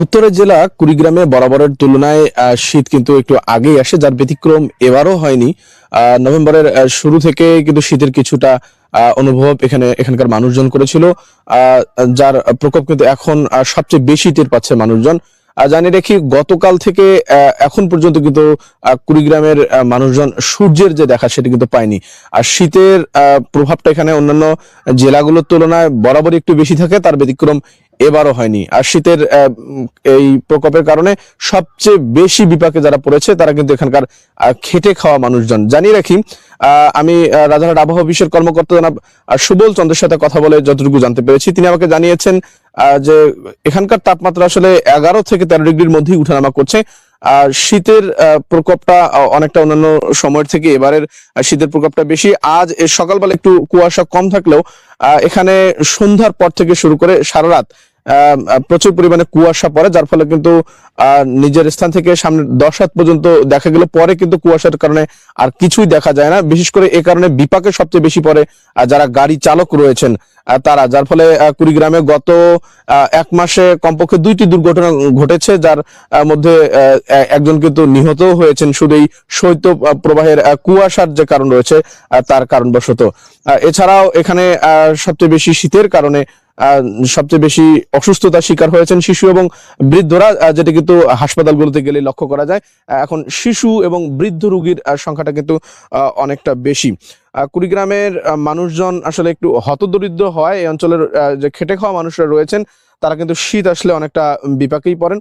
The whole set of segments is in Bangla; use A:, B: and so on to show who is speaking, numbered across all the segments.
A: উত্তরের জেলা কুড়িগ্রামে বরাবরের তুলনায় শীত কিন্তু একটু আগেই আসে, যার ব্যতিক্রম এবারও হয়নি। নভেম্বরের শুরু থেকে কিন্তু শীতের কিছুটা অনুভব এখানকার মানুষজন করেছিল, যার প্রকোপ কিন্তু এখন সবচেয়ে বেশি টের পাচ্ছে মানুষজন। জানিয়ে রাখি, গতকাল থেকে এখন পর্যন্ত কিন্তু কুড়িগ্রামের মানুষজন সূর্যের যে দেখা সেটা কিন্তু পায়নি। আর শীতের প্রভাবটা এখানে অন্যান্য জেলাগুলোর তুলনায় বরাবরই একটু বেশি থাকে, তার ব্যতিক্রম এবারও হয়নি। আর শীতের এই প্রকোপের কারণে সবচেয়ে বেশি বিপাকে যারা পড়েছে তারা কিন্তু এখানকার খেটে খাওয়া মানুষজন। জানিয়ে রাখি, আমি রাজারহাট আবহাওয়া অফিসের কর্মকর্তা জনাব সুবল চন্দ্রের সাথে কথা বলে যতটুকু জানতে পেরেছি, তিনি আমাকে জানিয়েছেন যে এখানকার তাপমাত্রা আসলে 11 থেকে 13 ডিগ্রির মধ্যেই উঠানামা করছে। আর শীতের প্রকোপটা অনেকটা অন্যান্য সময়ের থেকে এবারের শীতের প্রকোপটা বেশি। আজ সকালবেলা একটু কুয়াশা কম থাকলেও এখানে সন্ধ্যার পর থেকে শুরু করে সারা রাত প্রচুর পরিমাণে কুয়াশা পড়ে, যার ফলে কিন্তু নিজের স্থান থেকে সামনে 10 হাত পর্যন্ত দেখা গেল, পরে কিন্তু কুয়াশার কারণে আর কিছুই দেখা যায় না। বিশেষ করে এ কারণে বিপাকে সবচেয়ে বেশি পড়ে যারা গাড়ি চালক রয়েছেন তারা, যার ফলে কুড়িগ্রামে গত 1 মাসে কমপক্ষে 2টি দুর্ঘটনা ঘটেছে, যার মধ্যে একজন কিন্তু নিহত হয়েছেন শুধু এই শৈত্য প্রবাহের কুয়াশার যে কারণ রয়েছে তার কারণবশত। এছাড়াও এখানে সবচেয়ে বেশি শীতের কারণে সবচেয়ে বেশি অসুস্থতার শিকার হয়েছেন শিশু এবং বৃদ্ধরা, যেটা কিন্তু হাসপাতালগুলোতে গেলে লক্ষ্য করা যায়। এখন শিশু এবং বৃদ্ধ রোগীর সংখ্যাটা কিন্তু অনেকটা বেশি। কুড়িগ্রামের মানুষজন আসলে একটু হতদরিদ্র হয়, এই অঞ্চলের যে খেটে খাওয়া মানুষরা রয়েছেন তারা কিন্তু শীত আসলে অনেকটা বিপাকেই পড়েন।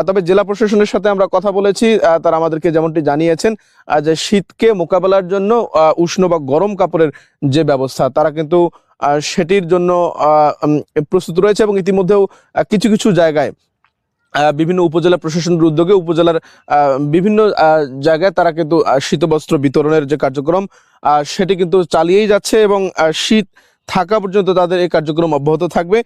A: তবে জেলা প্রশাসনের সাথে আমরা কথা বলেছি, তারা আমাদেরকে যেমনটি জানিয়েছেন যে শীতকে মোকাবেলার জন্য উষ্ণ বা গরম কাপড়ের যে ব্যবস্থা তারা কিন্তু সেটির জন্য প্রস্তুত রয়েছে, এবং ইতিমধ্যেও কিছু কিছু জায়গায় বিভিন্ন উপজেলা প্রশাসনের উদ্যোগে উপজেলার বিভিন্ন জায়গায় তারা কিন্তু শীতবস্ত্র বিতরণের যে কার্যক্রম সেটি কিন্তু চালিয়েই যাচ্ছে, এবং শীত থাকা পর্যন্ত তাদের এই কার্যক্রম অব্যাহত থাকবে।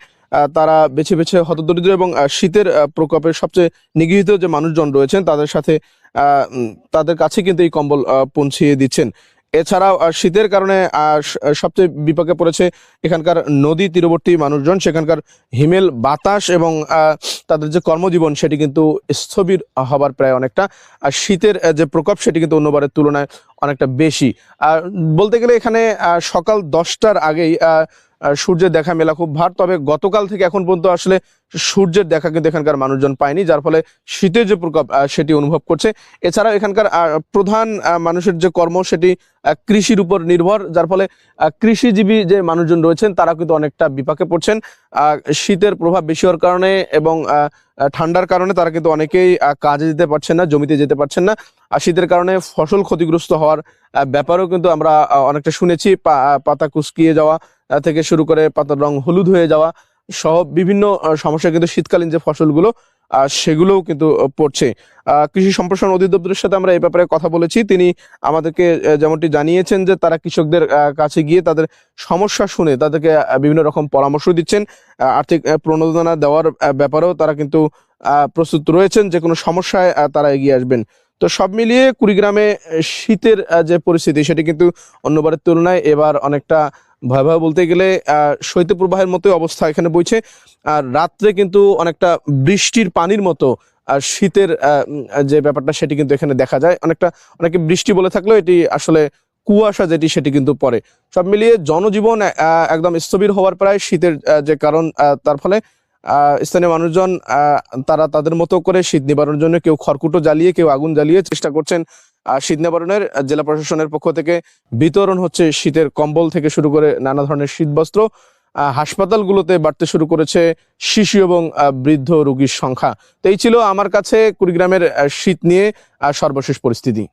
A: তারা বেছে বেছে হতদরিদ্র এবং শীতের প্রকোপের সবচেয়ে নিগৃহীত যে মানুষজন রয়েছেন তাদের সাথে তাদের কাছে কিন্তু এই কম্বল পৌঁছিয়ে দিচ্ছেন। এছাড়াও শীতের কারণে সবচেয়ে বিপাকে পড়েছে এখানকার নদী তীরবর্তী মানুষজন। সেখানকার হিমেল বাতাস এবং তাদের যে কর্মজীবন সেটি কিন্তু স্থবির হবার প্রায় অনেকটা। আর শীতের যে প্রকোপ সেটি কিন্তু অন্যবারের তুলনায় অনেকটা বেশি। আর বলতে গেলে এখানে সকাল 10টার আগেই সূর্যের দেখা মেলা খুব ভার, তবে গতকাল থেকে এখন পর্যন্ত আসলে সূর্যের দেখা কিন্তু এখানকার মানুষজন পায়নি, যার ফলে শীতের যে প্রকোপ সেটি অনুভব করছে। এছাড়াও এখানকার প্রধান মানুষের যে কর্ম সেটি কৃষির উপর নির্ভর, যার ফলে কৃষিজীবী যে মানুষজন রয়েছেন তারা কিন্তু অনেকটা বিপাকে পড়ছেন। শীতের প্রভাব বেশি হওয়ার কারণে এবং ঠান্ডার কারণে তারা কিন্তু অনেকেই কাজে যেতে পারছেন না, জমিতে যেতে পারছেন না। আর শীতের কারণে ফসল ক্ষতিগ্রস্ত হওয়ার ব্যাপারেও কিন্তু আমরা অনেকটা শুনেছি। পাতা কুঁচকিয়ে যাওয়া থেকে শুরু করে পাতার রং হলুদ হয়ে যাওয়া সহ বিভিন্ন সমস্যা কিন্তু শীতকালীন যে ফসলগুলো সেগুলোও কিন্তু পড়ছে। কৃষি সম্প্রসারণ অধিদপ্তরের সাথে আমরা এই ব্যাপারে কথা বলেছি, তিনি আমাদেরকে যেমনটি জানিয়েছেন যে তারা কৃষকদের কাছে গিয়ে তাদের সমস্যা শুনে তাদেরকে বিভিন্ন রকম পরামর্শ দিচ্ছেন। আর্থিক প্রণোদনা দেওয়ার ব্যাপারেও তারা কিন্তু প্রস্তুত রয়েছেন, যে কোনো সমস্যায় তারা এগিয়ে আসবেন। তো সব মিলিয়ে কুড়িগ্রামে শীতের যে পরিস্থিতি সেটি কিন্তু অন্যবারের তুলনায় এবার অনেকটা ভয়াবহ বলতে গেলে শৈত্যপ্রবাহের মতো অবস্থা এখানে বইছে। আর রাত্রে কিন্তু অনেকটা বৃষ্টির পানির মতো আর শীতের যে ব্যাপারটা সেটি কিন্তু এখানে দেখা যায়। অনেকে বৃষ্টি বলে থাকলেও এটি আসলে কুয়াশা যেটি সেটি কিন্তু পড়ে। সব মিলিয়ে জনজীবন একদম স্থবির হওয়ার প্রায় শীতের যে কারণ, তার ফলে স্থানীয় মানুষজন তারা তাদের মতো করে শীত নিবারণের জন্য কেউ খড়কুটো জ্বালিয়ে কেউ আগুন জ্বালিয়ে চেষ্টা করছেন শীত নিবারণের। জেলা প্রশাসনের পক্ষ থেকে বিতরণ হচ্ছে শীতের কম্বল থেকে শুরু করে নানা ধরনের শীতবস্ত্র। হাসপাতালগুলোতে বাড়তে শুরু করেছে শিশু এবং বৃদ্ধ রোগীর সংখ্যা। তো এই ছিল আমার কাছে কুড়িগ্রামের শীত নিয়ে সর্বশেষ পরিস্থিতি।